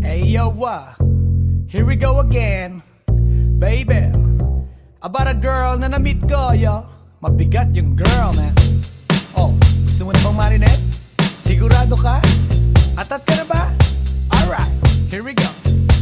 Hey yo, here we go again, baby. About a girl na na-meet ko, yo. Mabigat yung girl, man. Oh, gusto mo na bang marinet? Sigurado ka? Atat ka na ba? Alright, here we go.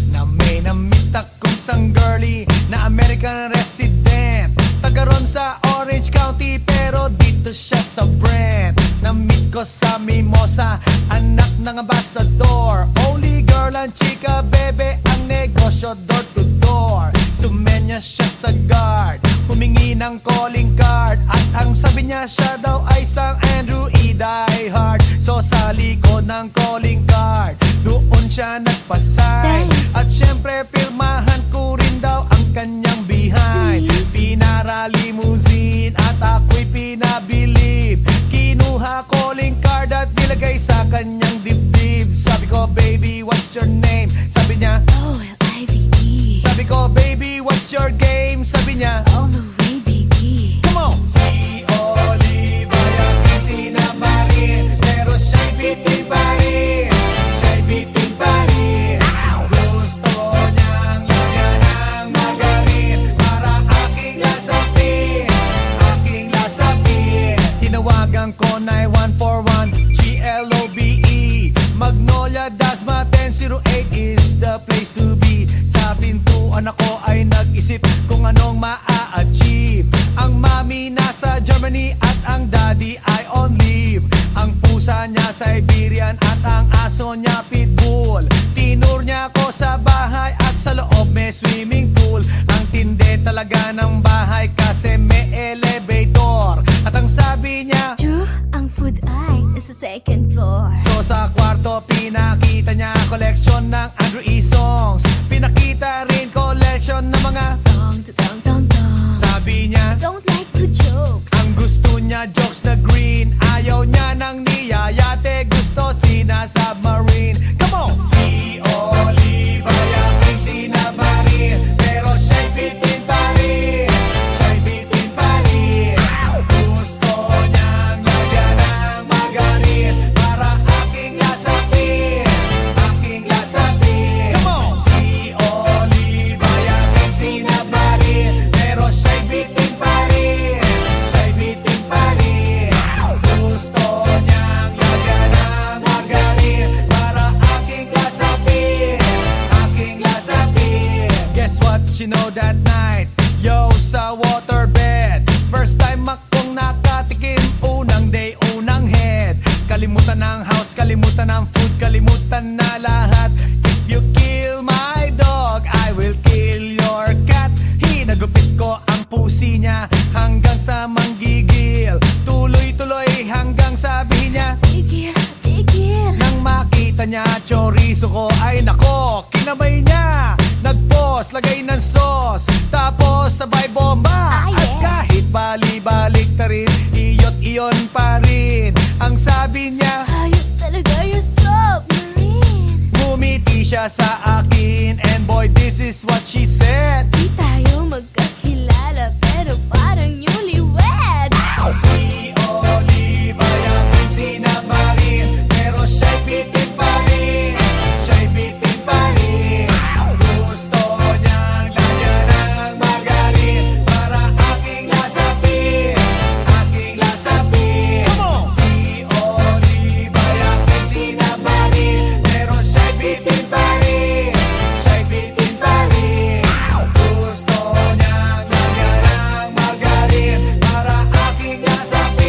Na may na-meet akong isang girlie na American resident, taga ron sa Orange County, pero dito siya sa Brent. Na-meet ko sa Mimosa, anak ng ambassador. Only girl and chika, bebe, ang negosyo door to door. Sumenya siya sa guard, humingi ng calling card, at ang sabi niya siya daw ay isang Andrew E. Die Hard. So sa likod ng calling card, doon siya nagpasay. At syempre pirmahan ko rin daw ang kanyang behind. Pinara limousine at ako'y pinabilib. Kinuha calling card at nilagay sa kanyang dibdib. Sabi ko, baby, what's your name? Sabi niya, OLIVE. sabi ko, baby, what's your game? Sabi niya, All the way, baby. come on! Si Olive ay aking sinamarin, pero siya'y bitin pa rin. Siya'y bitin pa rin. Gusto niyang lagyan ng magarin para aking lasapin, aking lasapin. Tinawagan ko 9141 GLOBE Magnolia, Dasma 1008 is the place to be. Sa pintuan ako ay nag-isip kung anong ma-achieve. Ang mami nasa Germany at ang daddy ay on leave. Ang pusa niya Siberian at ang aso niya Pitbull. Tinur niya ako sa bahay at sa loob may swimming pool. Ang tindi talaga ng bahay kasi may elevator. At ang sabi niya, True, ang food ay nasa second floor. so sa kwarto pinakita niya collection ng Andrew E. songs. Pinakita rin collection ng mga Dong, dong, dong, dong. sabi niya, Don't like the jokes. ang gusto niya jokes na green. Ayaw niya ng niyayate, gusto sina-submarine. Come on! Si Olive ay aking sinamarin, pero siya'y bitin pa rin. Siya'y bitin pa rin. Gusto niyang lagyan ng magarin para aking lasapin, aking lasapin. Come on! Si Olive ay aking sinamarin, pero siya'y bitin pa rin. Siya'y bitin pa rin. Gusto niyang lagyan ng magarin para aking lasapin, aking lasapin. Guess what you know that night? Yo, sa waterbed, first time akong nakatikim. Unang day, unang head. Kalimutan ng house, kalimutan ng food, kalimutan na lahat. If you kill my dog, I will kill your cat. Hinagupit ko ang pusi niya hanggang sa manggigil. Tuloy-tuloy hanggang sabi niya, Tigil, tigil. nang makita niya chorizo ko, ay nako, kinamay niya. Nagpos, lagay ng sauce, tapos sabay bomba. Ah, yeah. At kahit bali-balik ta rin, iyot iyon pa rin. Ang sabi niya, Hayop talaga yung submarine. ngumiti siya sa akin, and boy, this is what she said. Di tayo magkakilala pero parang newlywed. Si Olive ay aking sinamarin, pero siya'y bitin pa rin. Siya'y bitin pa rin. Gusto niyang lagyan ng magarin para aking lasapin, aking lasapin. Come on! Si Olive ay aking sinamarin, pero siya'y bitin pa rin. Siya'y bitin pa rin. Gusto niyang lagyan ng magarin para aking lasapin,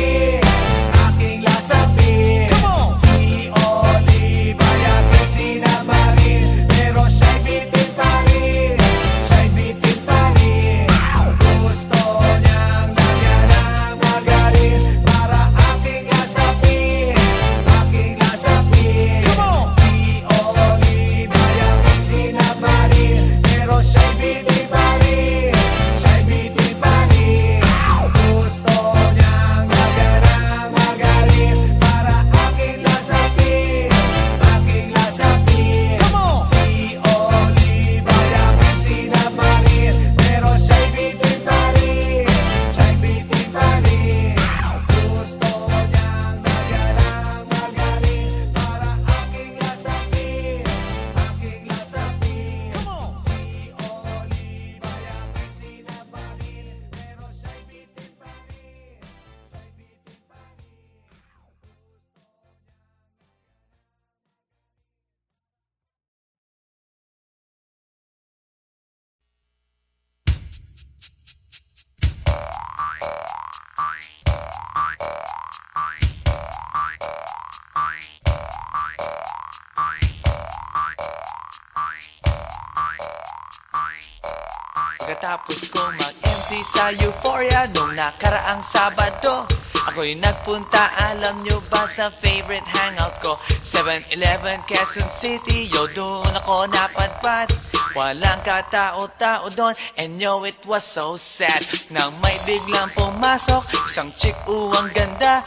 pagkatapos kong mag-MC sa Euphoria nung nakaraang Sabado, ako'y nagpunta, alam nyo ba, sa favorite hangout ko, 7-Eleven, Quezon City. Yo, doon ako napadpad, walang katao-tao doon, and yo, it was so sad nang may biglang pumasok isang chick, ang ganda.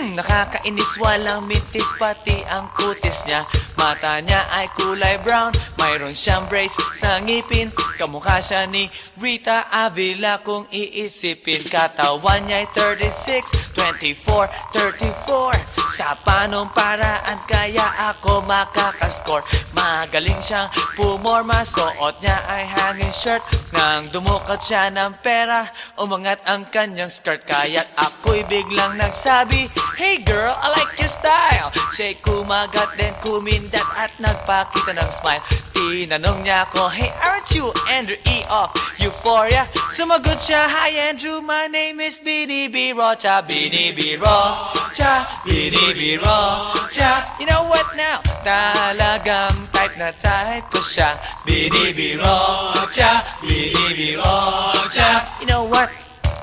Nakakainis, walang mintis, pati ang kutis niya. Mata niya ay kulay brown, mayroon siyang brace sa ngipin. Kamukha siya ni Rita Avila kung iisipin. Katawan niya ay 36, 24, 34. Sa panong paraan kaya ako makakascore? Magaling siyang pumorma, suot niya ay hanging shirt. Nang dumukot siya ng pera, umangat ang kanyang skirt. Kaya't ako'y biglang nagsabi, "Hey girl, I like your style." Siya'y kumagat, then kumindat at nagpakita ng smile. Tinanong niya ako, "Hey, aren't you Andrew E. of Euphoria?" Sumagot siya, "Hi Andrew, my name is Bini B. Rocha." Bini B. Rocha, Bini B. Rocha. You know what now? Talagang type na type ko siya. Bini B. Rocha, Bini B. Rocha. You know what?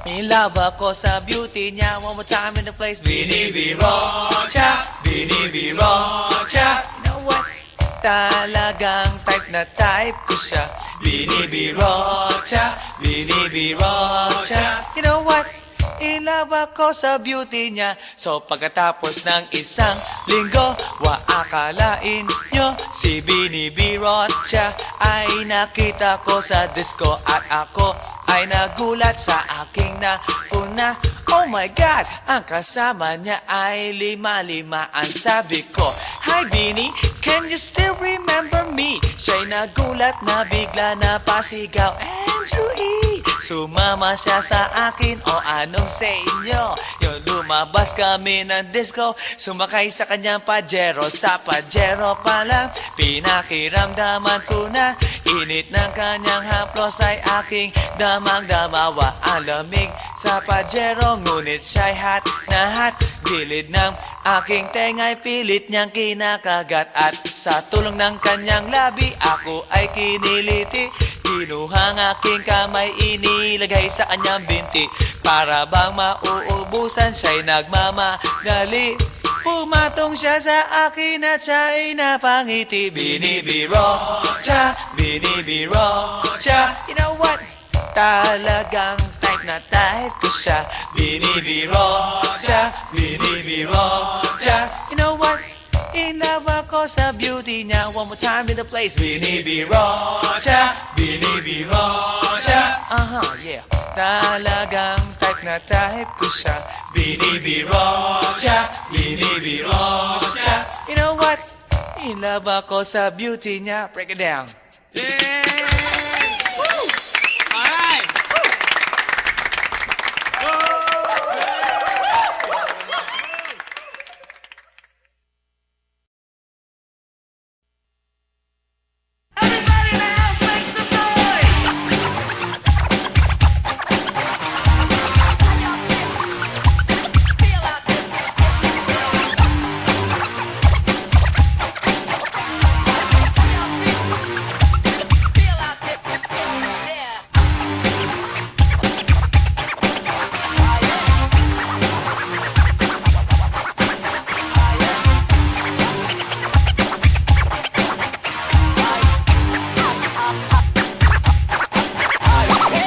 In love ako sa beauty niya. One more time in the place. Bini B. Rocha, Bini B. Rocha. You know what? Talagang type na type ko siya. Bini B. Rocha, Bini B. Rocha. You know what? In love ako sa beauty niya. So pagkatapos ng isang linggo, akalain nyo si Bini B. Rocha ay nakita ko sa disco, at ako ay nagulat sa aking napuna. Oh my God, ang kasama niya ay lima-limaan. Sabi ko, "Hi Bini, can you still remember me?" Siya'y nagulat na bigla na pasigaw, "Andrew E." Sumama siya sa akin, o anong sa inyo? Yung lumabas kami ng disco, sumakay sa kanyang Pajero. Sa Pajero pa lang, pinakiramdaman ko na init ng kanyang haplos ay aking damang-damawa. Ang lamig sa Pajero, ngunit siya'y hot na hot. Gilid ng aking tenga'y pilit niyang kinakagat, at sa tulong ng kanyang labi, ako ay kiniliti. Kinuha ang aking kamay, inilagay sa kanyang binti. Para bang mauubusan, siya'y nagmamagali. Pumatong siya sa akin at siya'y napangiti. Bini B. Rocha, Bini B. Rocha. You know what? Talagang type na type ko siya. Bini B. Rocha, Bini B. Rocha. You know what? In love ako sa beauty niya. One more time in the place. Bini B. Rocha, Bini B. Rocha. Yeah. Talagang type na type ko siya. Bini B. Rocha, Bini B. Rocha. You know what? In love ako sa beauty niya. Break it down. Yeah! Woo! All right! Everybody in the house, make some noise! Feel out this. Feel out this. Yeah.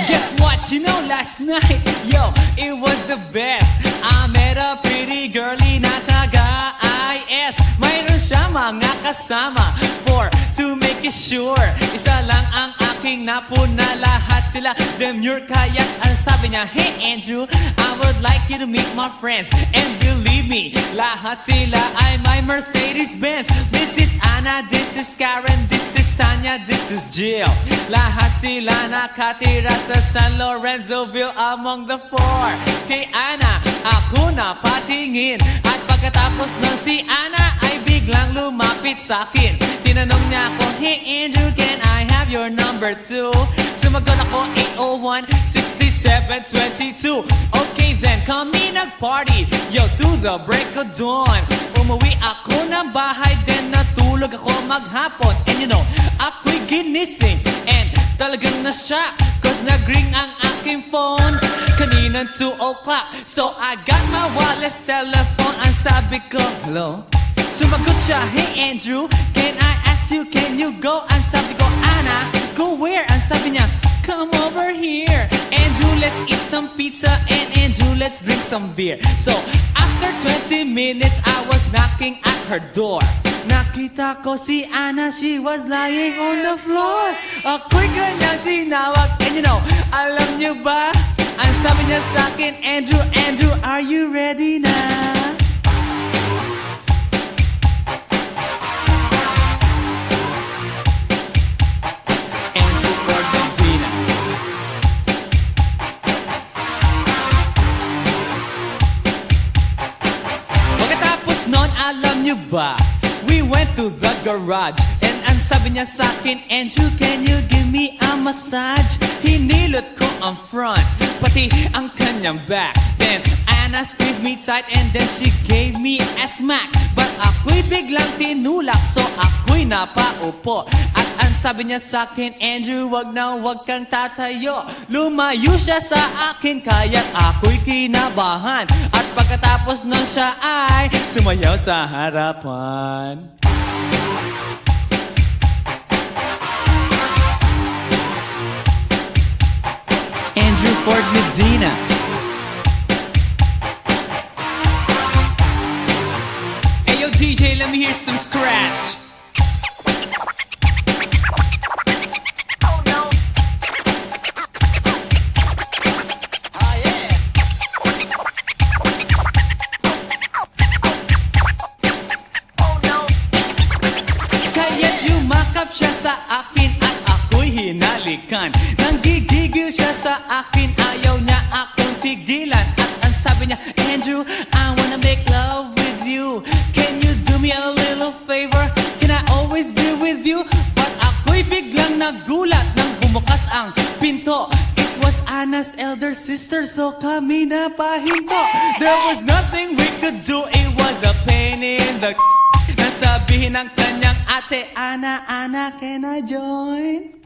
Guess what? You know, last night, yo, it was the best. I met a pretty girlie na taga-IS. Mayroon siya mga kasama to make it sure. Isa lang ang aking napuna, lahat sila demure. Kaya ang sabi niya, "Hey Andrew, I would like you to meet my friends." And believe me, lahat sila ay my Mercedes-Benz. This is Anna, this is Karen, this is Tanya, this is Jill. Lahat sila nakatira sa San Lorenzoville among the four. Kay Anna, ako na patingin. At pagkatapos ng si Anna ay biglang lumapit sa akin. Tinanong niya ako, "Hey Andrew, can I have your number too?" Sumagot ako, 801-6722. Okay then, kami nag-party, yo, to the break of dawn. Umuwi ako ng bahay, then natulog ako maghapon. And you know, ako'y ginising, and talagang na-shock, 'cause Pagkatapos nag-ring ang aking phone, kaninang 2 o'clock. So I got my wireless telephone. Ang sabi ko, hello? Sumagot siya, hey Andrew, can I ask you, can you go? Ang sabi ko, Anna, go where? Ang sabi niya, come over here. Andrew, let's eat some pizza, and Andrew, let's drink some beer. So after 20 minutes, I was knocking at her door. Nakita ko si Anna, she was lying on the floor. Ako'y kanyang tinawag, and you know, alam niyo ba? Ang sabi niya sa akin, Andrew, Andrew, are you ready na? Andrew Ford Medina. Pagkatapos nun, alam niyo ba? We went to the garage, and ang sabi niya sa akin, Andrew, can you give me a massage? Hinilot ko ang front, pati ang kanyang back. Then Anna squeezed me tight, and then she gave me a smack. But ako'y biglang tinulak, so ako'y napaupo. At ang sabi niya sa akin, Andrew, wag na wag kang tatayo. Lumayo siya sa akin, kaya't ako'y kinabahan. At pagkatapos nun siya ay sumayaw sa harapan. Andrew Ford Medina. Hey yo DJ, let me hear some scratch. Oh no. Oh yeah. Oh no. Kaya't yumakap siya sa akin at ako'y hinalikan. Nanggigigil siya sa akin, ayaw niya akong tigilan. At ang sabi niya, Andrew, I wanna make love with you. Can you do me a little favor? Can I always be with you? But ako'y biglang nagulat nang bumukas ang pinto. It was Anna's elder sister, so kami na pahinto. There was nothing we could do, it was a pain in the nasabihin ng kanyang ate, Anna, Anna, can I join?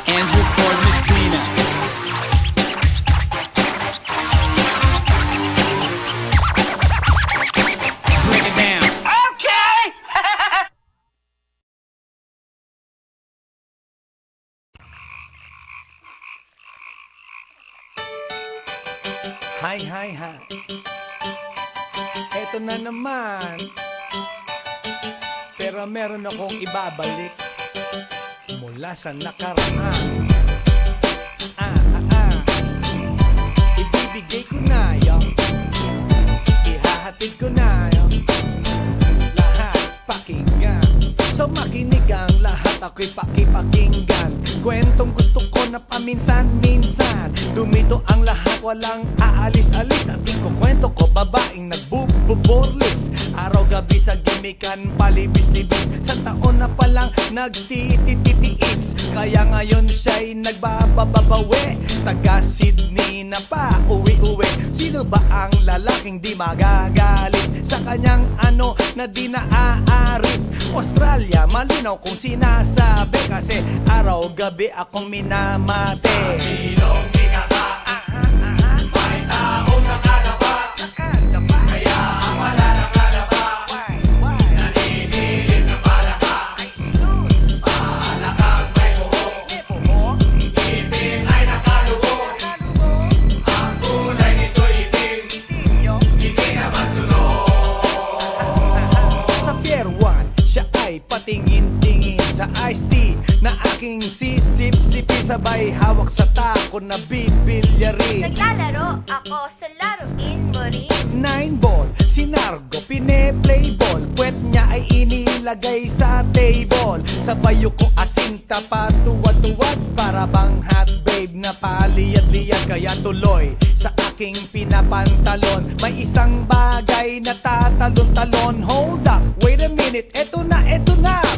Andrew Ford Medina. Break it down. Okay. Hi, hi, hi. Eto na naman. Pero meron akong ibabalik mula sa nakaraan. Ibibigay ko na yung ihahatid ko na yung lahat pakinggan. So makinig ang lahat, ako'y pakipakinggan. Kwentong gusto ko na paminsan-minsan. Dumito ang lahat, walang aalis-alis. At ikukwento ko, babaeng nagbububorlis. Araw-gabi sa gimikan, palibis-libis. Sa taon na palang nagtititiis. Kaya ngayon siya'y nagbababawi. Taga Sydney na pa, uwi-uwi. Sino ba ang lalaking di magagalit sa kanyang ano na di naaarit? Australia, malinaw kung sinasabi. Kasi araw-gabi akong minamate. Sa silong di kaka, may taong nakalapa. Kaya ang wala nakalapa, naninilig na palaka. Palakang may buhok, ngipin ay nakalubog. Ang kulay nito'y itim, hindi naman sunog. Sa Pier 1, siya ay patingin-tingin sa iced tea na aking sisip-sipin. Sabay hawak sa tako na bibilyarin. Naglalaro ako sa laruin mo rin. 9-ball, si Nargo pine-playball. Puwet niya ay inilagay sa table. Sabay ko asinta patuwad-tuwad. Para bang hot babe na paliyad-liyad. Kaya tuloy sa aking pinapantalon may isang bagay na tatalon-talon. Hold up, wait a minute, eto na,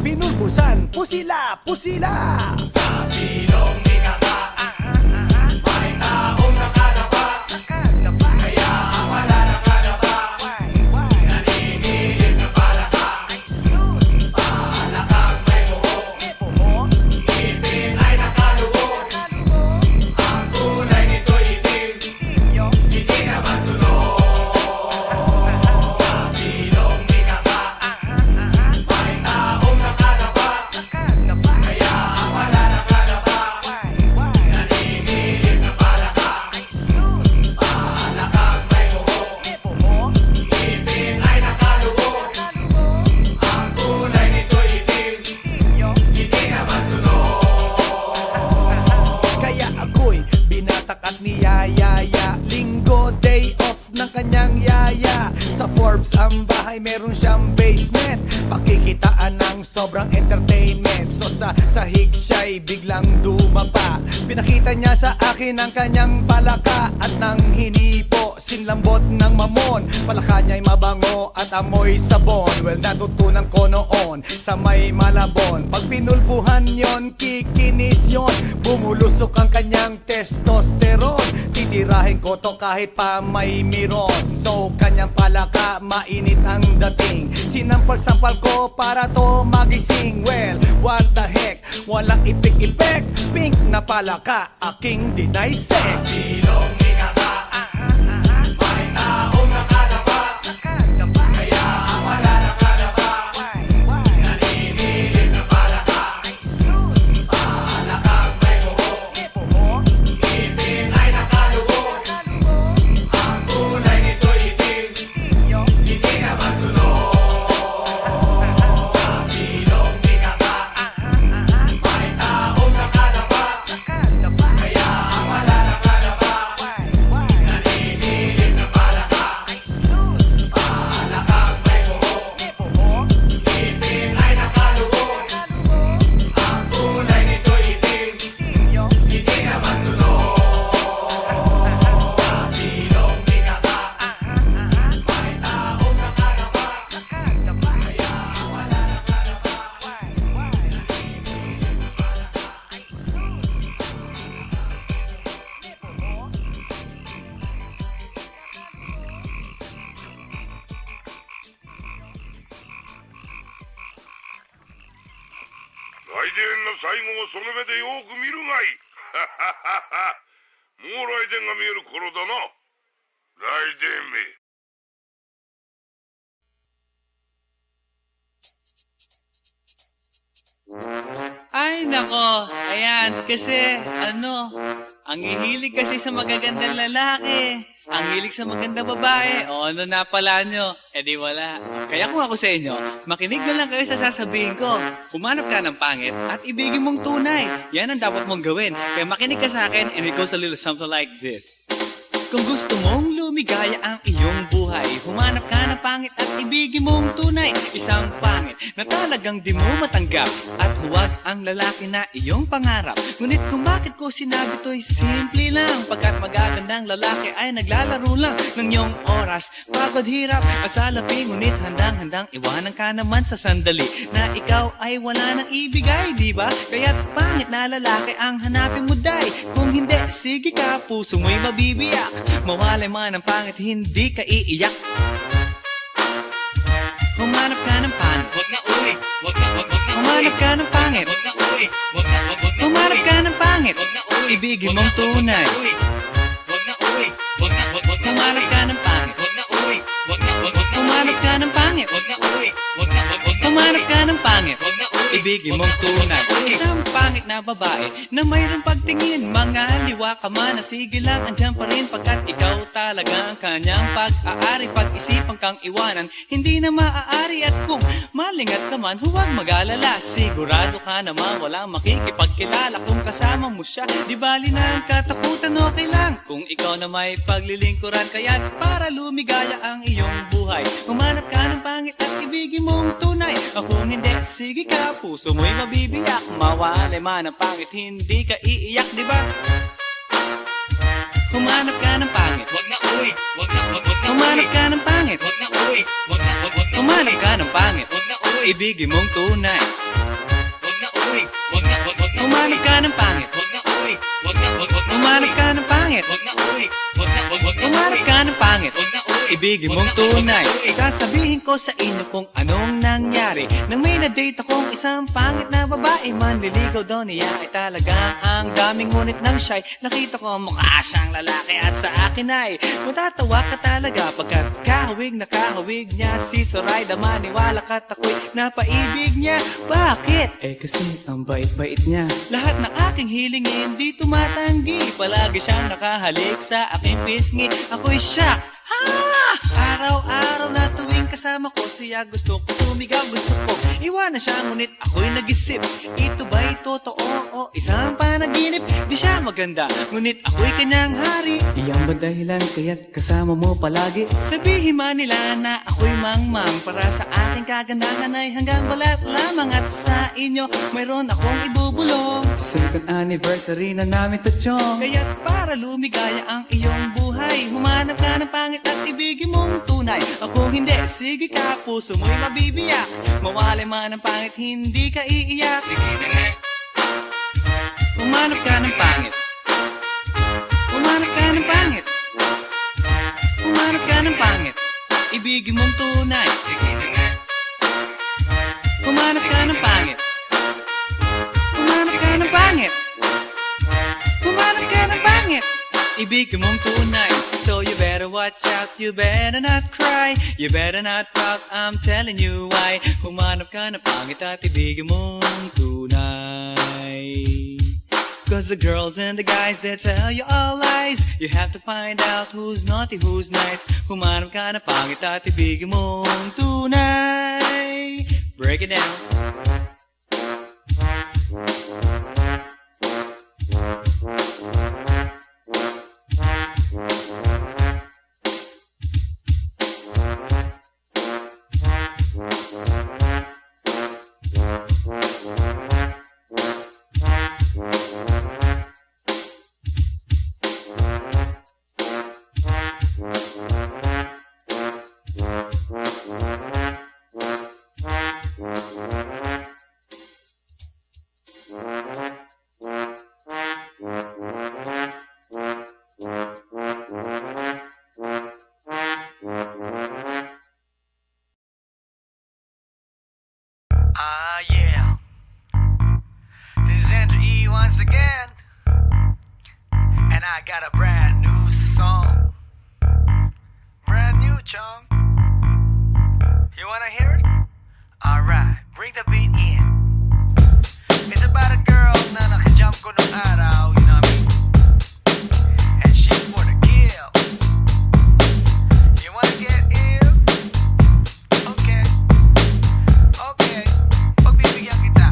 pinulbusan. Pusila, pusila. Sa silong di kaka, may taong nakalapa. Kaya ang wala nakalapa, naninilig na palaka. ng yaya. Sa Forbes ang bahay meron siyang basement, pakikitaan ng sobrang entertainment. So sa sahig siya'y biglang dumapa, pinakita niya sa akin ang kanyang palaka. At nang hinipo, sinlambot ng mamon, palaka niya'y mabango at amoy sabon. Well, natutunan ko noon sa may Malabon, pag pinulbuhan yon, kikinis yon, bumulusok ang kanyang testosterone. Titirahin ko to kahit pa may miron. So kanyang palaka, mainit ang dating, sinampal-sampal ko para to magising. Well, what the heck, walang ipik-ipek, pink na palaka, aking deny sex. Silong ikaka, may taong nakadapa, kaya ang wala nakadapa, naninilig na palaka. Palakang may buho, ngipin ay nakalubog, ang kulay nito'y itim, hindi na masunod. Sa silong ikaka, may taong nakadapa, kaya ang wala nakadapa, naninilig na palaka. Palakang may buho, ngipin ay nakalubog, ang kulay nito'y itim, hindi na masunod. Sa silong ikaka, may taong nakadapa, kaya ang wala nakadapa.来電の最後をその目でよく見るがいい。もう来電が見える頃だな。来電め。Ay, nako. Ayan, kasi, ang hihilig kasi sa magagandang lalaki. Ang hilig sa magandang babae. O, ano na pala nyo? Eh di wala. Kaya kung ako sa inyo, makinig na lang kayo sa sasabihin ko. Humanap ka ng pangit at ibigin mong tunay. Yan ang dapat mong gawin. Kaya makinig ka sa akin and it goes a little something like this. Kung gusto mong lumigaya ang iyong buhay, humanap ka ng pangit at ibigin mong tunay. Isang pangit na talagang di mo matanggap, at huwag ang lalaki na iyong pangarap. Ngunit kung bakit ko sinabi to'y simple lang, pagkat magagandang lalaki ay naglalaro lang ng iyong oras, pagod, hirap at salapi. Ngunit handang-handang iwanan ka naman sa sandali na ikaw ay wala nang ibigay, di ba? Kaya't pangit na lalaki ang hanapin mo, day. Kung hindi, sige ka, puso mo'y mabibiyak. Mawalay man ang pangit, hindi ka iiyak. Humanap ka ng pangit, wag na uwi, wag na humanap ka ng pangit, wag na uwi, wag na humanap ka ng pangit, wag na uwi, ibigin mong tunay. Wag na uwi, wag na humanap ka ng pangit, wag na uwi, wag na humanap ka ng pangit, wag na uwi, wag na humanap ka ng pangit, wag na uwi, ibigin mong tunay. Isang pangit na babae na mayroong pagtingin, mga liwa ka man, sige lang, andyan pa rin, pagkat ikaw talaga ang kanyang pag-aari. Pag-isipan kang iwanan, hindi na maaari. At kung malingat ka man, huwag mag-alala, sigurado ka naman walang makikipagkilala. Kung kasama mo siya, di bali na ang katakutan, okay lang kung ikaw na may paglilingkuran. Kaya para lumigaya ang iyong buhay, humanap ka ng pangit at ibigin mong tunay. O kung hindi, sige ka, puso mo'y mabibiyak. Mawalay man ang pangit, hindi ka iiyak, di ba? Humanap ka ng pangit, wag na uwi, wag na humanap ka ng pangit, wag na uwi, wag na humanap ka ng pangit, wag na uwi, ibigin mong tunay. Wag na uwi, wag na humanap ka ng pangit, wag na uwi, wag na humanap ka ng pangit, wag na uwi, wag na humanap ka ng pangit, wag na uwi, ibigin mong tunay. Sasabihin ko sa inyo kung anong nangyari nang may na-date akong isang pangit na babae. Manliligaw daw niya ay talaga ang daming, ngunit nang siya'y nakita ko mukha siyang lalaki, at sa akin ay matatawa ka talaga pagkat kahawig na kahawig niya si Zoraida. Maniwala ka't ako'y napaibig niya. Bakit? Eh kasi ang bait-bait niya. Lahat ng aking hiling hindi tumatanggi, palagi siyang nakahalik sa aking pisngi. Ako'y shock. Araw-araw na tuwing kasama kasama ko siya gusto ko sumigaw, gusto ko iwanan siya, ngunit ako'y nag-isip, ito ba'y totoo o isang panaginip? Di siya maganda, ngunit ako'y kanyang hari. Iyan ba dahilan kaya't kasama mo palagi? Sabihin man nila na ako'y mangmang, para sa aking kagandahan ay hanggang balat lamang, at sa inyo mayroon akong ibubulong. Second anniversary na namin to, chong, kaya't para lumigaya ang iyong buhay, humanap ka ng pangit at ibigin mong tunay. Ako hindi, sige ka, puso mo'y mabibiyak, mawalay man ang pangit, hindi ka iiyak. Sige na nga, humanap ka ng pangit, humanap ka ng pangit, humanap ka ng pangit, ibigin mong tunay. Sige na nga, humanap ka ng pangit, humanap ka ng pangit, humanap ka ng pangit, ibigin mong tunay. So you better watch out, you better not cry, you better not pout, I'm telling you why. Humanap ka ng pangit at ibigin mong tunay. Cause the girls and the guys, they tell you all lies, you have to find out who's naughty, who's nice. Humanap ka ng pangit at ibigin mong tunay. Break it down. Yeah. This is Andrew E once again, and I got a brand new song. Brand new, chong. You wanna hear it? Alright, bring the beat in. It's about a girl na nakajump ko nung araw, you know what I mean? And she's for the kill. You wanna get ill? Okay. Okay. Pagbibigyan kita.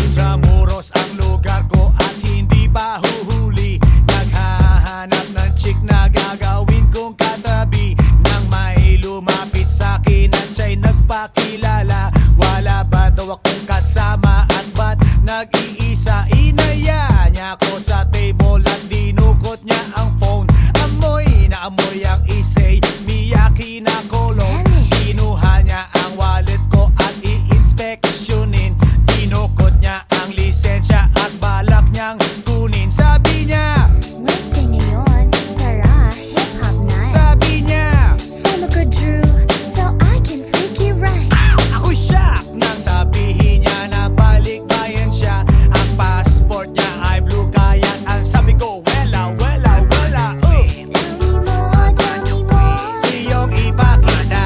Intramuros ang lugar ko at hindi pa huhuli. Naghahanap ng chick na gagawin kong katabi, nang may lumapit sa'kin at siya'y nagpakilala. Wala ba daw akong kasama at ba't nag-iisa? Inaya niya ako sa table at dinukot niya ang phone. Amoy na amoy ang isay, Miyaki na kolong. Kinuha niya ang wallet ko at i-inspeksyonin. Dinukot niya ang lisensya at balak niyang kunin. Sabi niya, Wednesday na yun, tara, hip-hop night. sabi niya, Solo ko Drew, so I can freak you right. ako'y shock nang sabihin niya na balikbayan siya. Ang passport niya ay blue, kaya ang sabi ko, wala, wala, wala. Tell me more, Iyong ipakita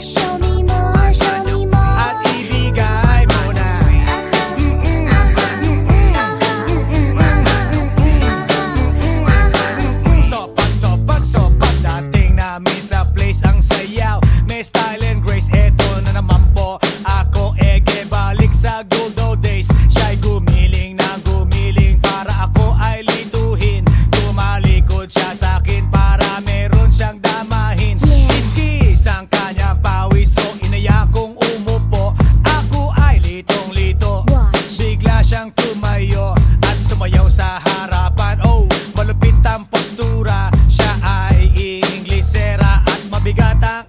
show me more, show me more. at ibigay mo na. Sopak dating namin sa place ang sayaw. May style and grace, eto na naman po ako, ege balik sa good old days. Siya'y gumiling na gumiling para ako ay lituhin. Tumalikod siya sa'kin para meron siyang damahin. Yeah. Kiskis ang kanyang pawis, so inaya kong umupo. Ako ay litong-lito. Watch. Bigla siyang tumayo at sumayaw sa harapan. Oh, malupit ang postura. Siya ay Inglesera at mabigat ang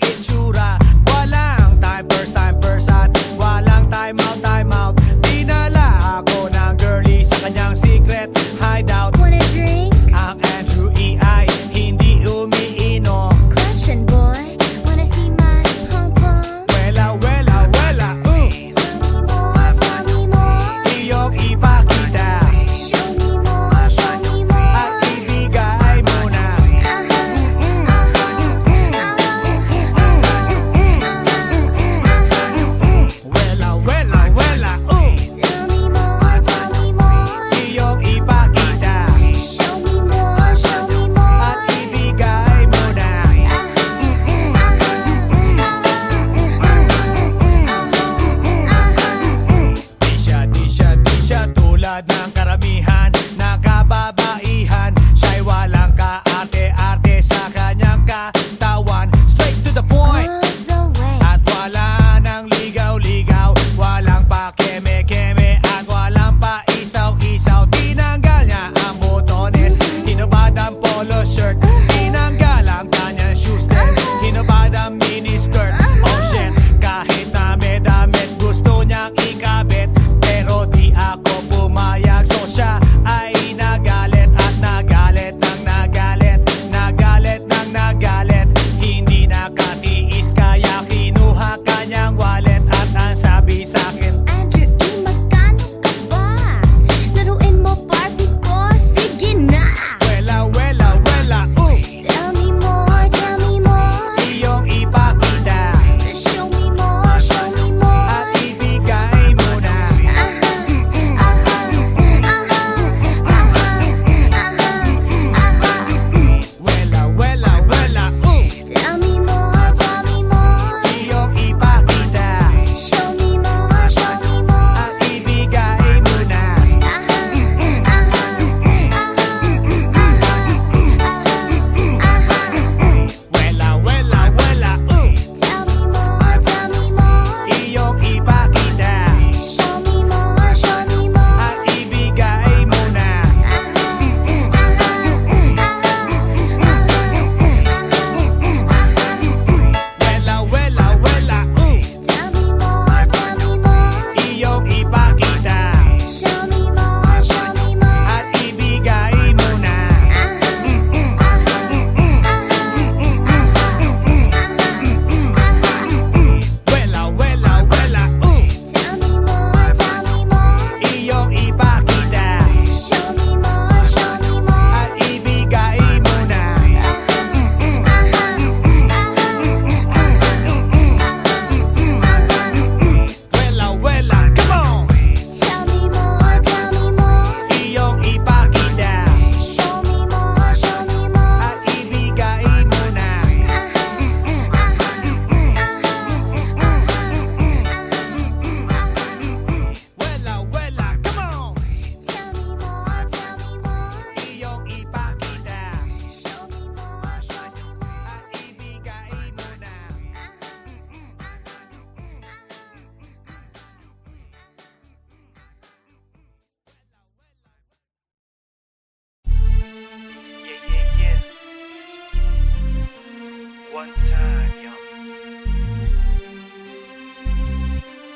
bansa, yo.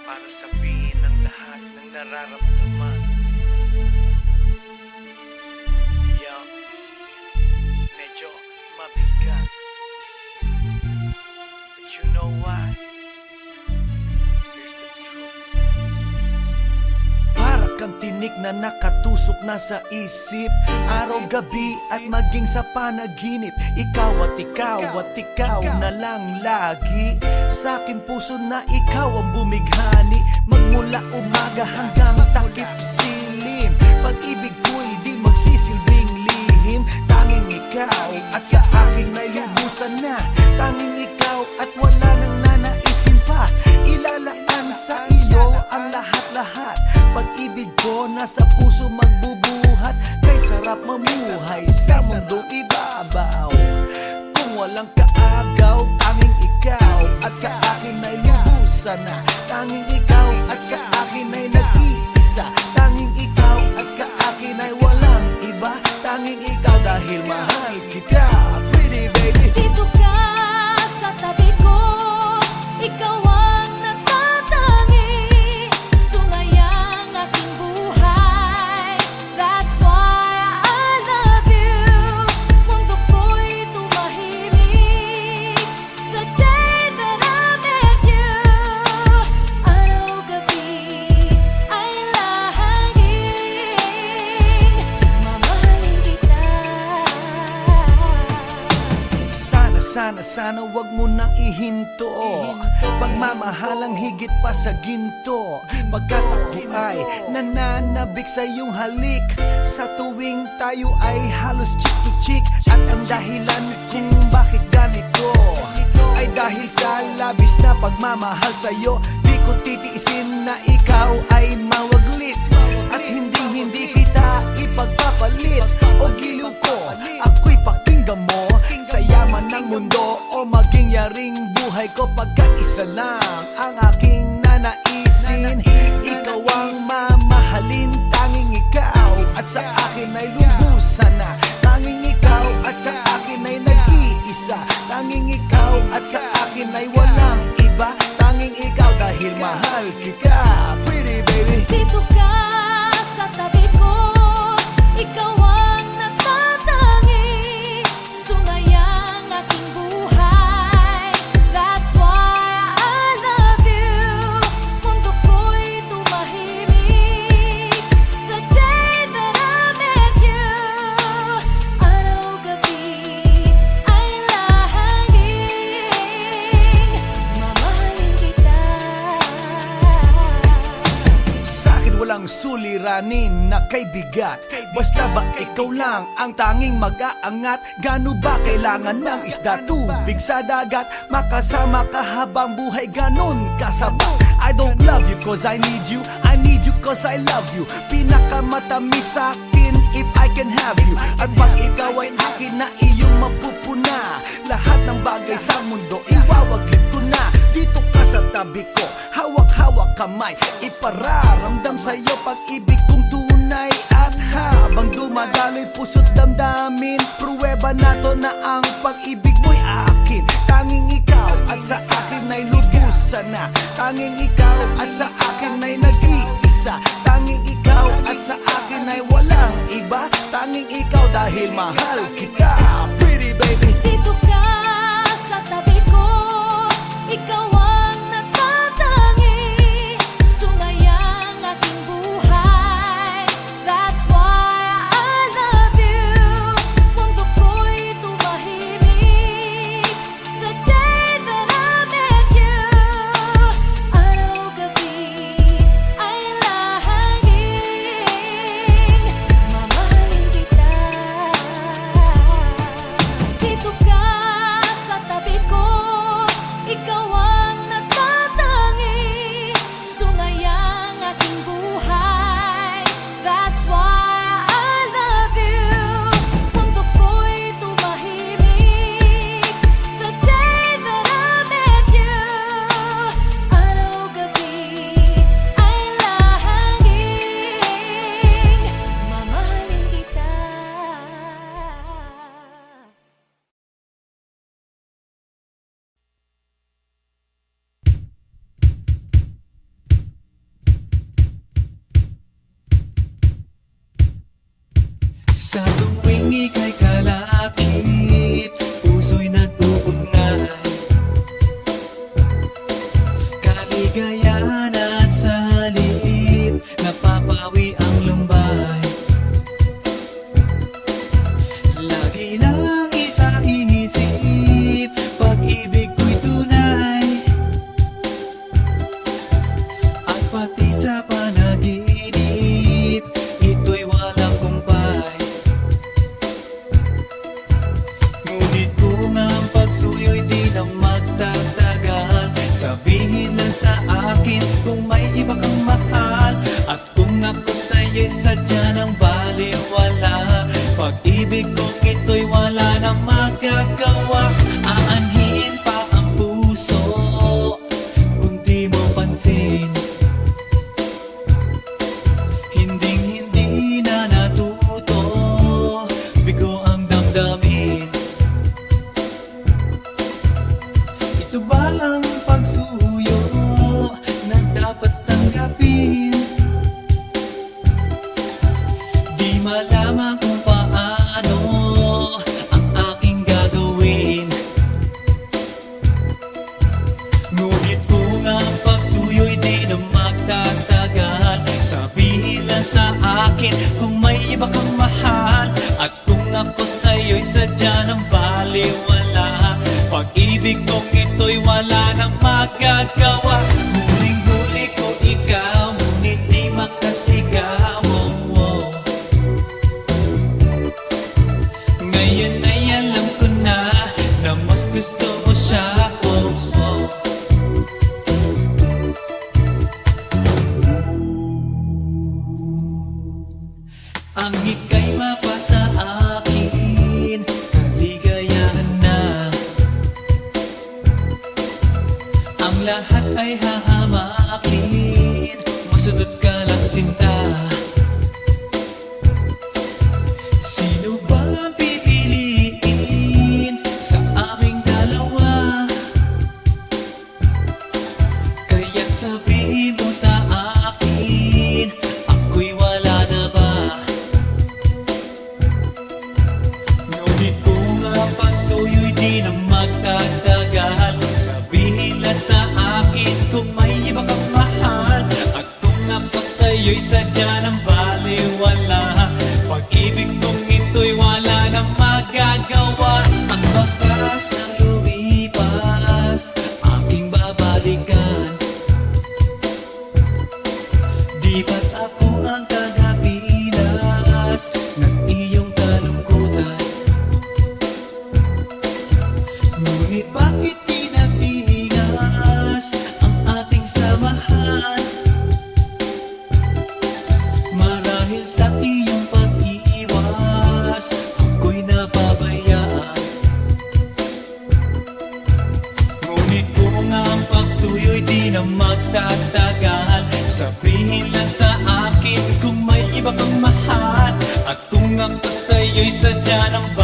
Para sabihin ng lahat ng nararamdaman. Yo, medyo mabigat. But you know what? Here's the truth. Para kang tinik na nakatusok na sa isip, araw-gabi at maging sa panaginip. Ikaw at ikaw na lang lagi. Sa aking puso na ikaw ang bumighani. Magmula umaga hanggang takip silim. Pag-ibig ko'y di magsisilbing lihim. Tanging ikaw at sa akin may lubusan na. Tanging ikaw at wala nang nanaisin pa. Ilalaan sa iyo ang lahat-lahat. Pag-ibig ko nasa puso magbubuhat. Kay sarap mamuhay sa mundong ibabaw. Kung walang kaagaw, tanging ikaw at sa akin ay lubusan na. Tanging ikaw at sa akin ay nag-iisa. Tanging ikaw at sa akin ay walang iba. Tanging ikaw dahil mahal kita, pretty baby. Dito ka sa tabi ko, ikaw ang natatangi. Sumayang aking buhay, that's why I love you. Mundo ko'y tumahimik the day that I met you. Araw-gabi ay lahaging mamahalin kita. Sana wag mo nang ihinto. Pagmamahalang higit pa sa ginto. Pagkat ako ay nananabik sa iyong halik. Sa tuwing tayo ay halos chick to chick. At ang dahilan kung bakit ganito ay dahil sa labis na pagmamahal sa'yo. Di ko titiisin na ikaw ay mawaglit. At hindi kita ipagpapalit. O giliw ko, ako'y pakinggan mo. Sa yaman ng mundo o maging yaring buhay ko. Pagkat isa lang ang aking nanaisin. Ikaw ang mamahalin, tanging ikaw at sa akin ay lubusan na. Tanging ikaw at sa akin ay nag-iisa. Tanging ikaw at sa akin ay walang iba. Tanging ikaw dahil mahal kita, pretty baby. Dito ka sa tabi ko, ikaw ang natatangi. Sumayang aking buhay, that's why I love you. Mundo ko'y tumahimik the day that I met you. Araw-gabi ay lahaging mamahalin kita. Sa'kin walang suliranin na kay bigat. Basta ba ikaw lang ang tanging mag-aangat? Gano ba kailangan ng isda, tubig sa dagat? Makasama ka habang buhay, ganon kasabat. I don't love you cause I need you, I need you cause I love you. Pinakamatamis sa'kin if I can have you. At pag ikaw ay akin na iyong mapupuna, lahat ng bagay sa mundo iwawaglit ko na. Dito ka sa tabi ko, hawak-hawak kamay. Ipararamdam sa'yo pag-ibig kong tunay. At habang dumadaloy puso't damdamin, pruweba na to na ang pag-ibig mo'y akin. Tanging ikaw at sa akin ay lubusan na. Tanging ikaw at sa akin ay nag-iisa. Tanging ikaw at sa akin ay walang iba. Tanging ikaw dahil mahal kita, pretty baby. Dito ka sa tabi ko, ikaw ang natatangi. Sumayang aking buhay, that's why I love you. Mundo ko'y tumahimik Sa tuwing ika'y kalakip, puso'y nag-uugnay. Kaligayahan at salip, napapawi ang lumbay. Lagi lang isa iisip, pag-ibig ko'y tunay. At pati sa panaginip, ito'y walang kumpay. Ngunit kung ang pagsuyo'y di na magtatagal, sabihin lang sa akin kung may iba kang mahal. At kung ako sa'yo'y sadya ng baliwala, pag-ibig kong ito'y wala na magagawa. Aanhin pa ang puso kung di mo pansin. Hinding-hindi na natuto, bigo ang damdamin. Ito ba ang pagsuyo na dapat tanggapin? Di malaman kung paano ang aking gagawin. Ngunit kung ang pagsuyo'y di na magtatagal, sabihin lang sa akin kung may iba kang mahal. At kung ako sa'yo'y sadya ng baliwala, pag-ibig kong ito'y wala nang magagawa. Huling-huli ko ikaw, ngunit di makasigaw. Ngayon ay alam ko na mas gusto mo siya. Ang ika'y mapasa akin, kaligayahan na. Ang lahat ay hahamakin, masunod ka lang sinta. Sino ba ang pipiliin sa aming dalawa? Kaya't sabihin mo sa akin, ako'y wala na ba? Ngunit kung ang pagsuyo'y di na magtatagal, sabihin lang sa akin kung may iba kang mahal. At kung ako sa'yo'y sadya ng baliwala, pag-ibig kong ito'y wala nang magagawa. Ang bakas na lumipas, aking babalikan. Di ba't ako ang tagapilas ng iyong kalungkutan? Ngunit bakit di nagtiingas ang ating samahan? Marahil sa iyong pag-iwas, ako'y napabayaan. Ngunit kung ang pagsuyo'y di na magtatagal, sabihin lang sa akin kung may iba kang mahal. At kung ako sa'yo'y sadya ng